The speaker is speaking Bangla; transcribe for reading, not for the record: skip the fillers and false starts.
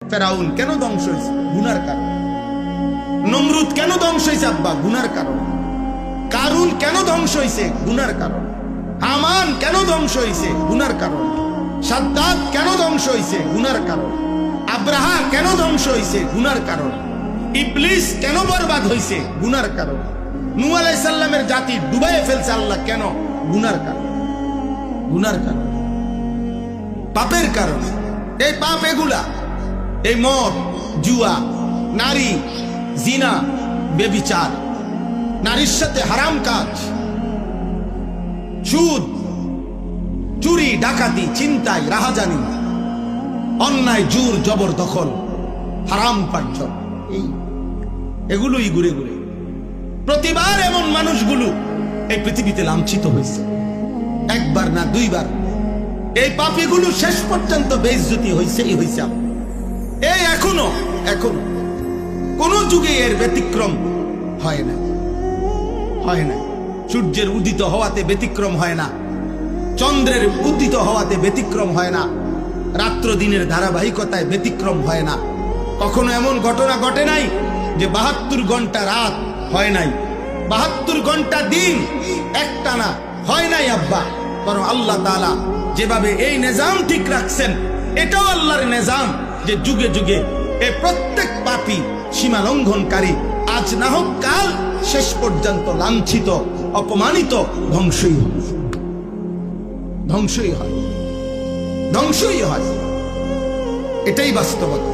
ফেরাউন কেন ধ্বংস হয়েছে? গুনার কারণে। নমরুদ কেন ধ্বংস হয়েছে? আব্বা, গুনার কারণে। কারুন কেন ধ্বংস হয়েছে? গুনার কারণে। হামান কেন ধ্বংস হয়েছে? গুনার কারণে। সাদ্দাত কেন ধ্বংস হয়েছে? গুনার কারণে। আব্রাহা কেন ধ্বংস হয়েছে? গুনার কারণে। ইবলিস কেন বরবাদ হয়েছে? গুনার কারণে। নূহ আলাইহিস সালামের জাতি ডুবাইয়ে ফেলছে আল্লাহ কেন? গুনার কারণে। গুনার কারণে, পাপের কারণে। এই পাপ এগুলা, এই মদ, জুয়া, নারী, জিনা, বেবিচার, নারীর সাথে হারাম কাজ, সুদ, চুরি, ডাকাতি, ছিনতাই, রাহাজানি, অন্যায়, জোর জবরদখল, হারাম উপার্জন, এগুলোই ঘুরে ঘুরে প্রতিবার এমন মানুষগুলো এই পৃথিবীতে লাঞ্ছিত হয়েছে। একবার না দুইবার। এই পাপীগুলো শেষ পর্যন্ত বেইজ্জতি হয়েছেই হয়েছে। এই এখনো কোন যুগে এর ব্যতিক্রম হয় না, হয় না। সূর্যের উদিত হওয়াতে ব্যতিক্রম হয় না, চন্দ্রের উদিত হওয়াতে ব্যতিক্রম হয় না, রাত্র দিনের ধারাবাহিকতায় ব্যতিক্রম হয় না। কখনো এমন ঘটনা ঘটে নাই যে 72 ঘন্টা রাত হয় নাই, 72 ঘন্টা দিন একটানা হয় নাই আব্বা। বরং আল্লাহ তাআলা যেভাবে এই নিজাম ঠিক রাখছেন, এটাও আল্লাহর নিজাম যে যুগে যুগে এই প্রত্যেক পাপী, সীমা লঙ্ঘনকারী আজ না হোক কাল শেষ পর্যন্ত লাঞ্ছিত, অপমানিত, ধ্বংসই হয়, ধ্বংসই হয়, ধ্বংসই হয়। এটাই বাস্তবতা।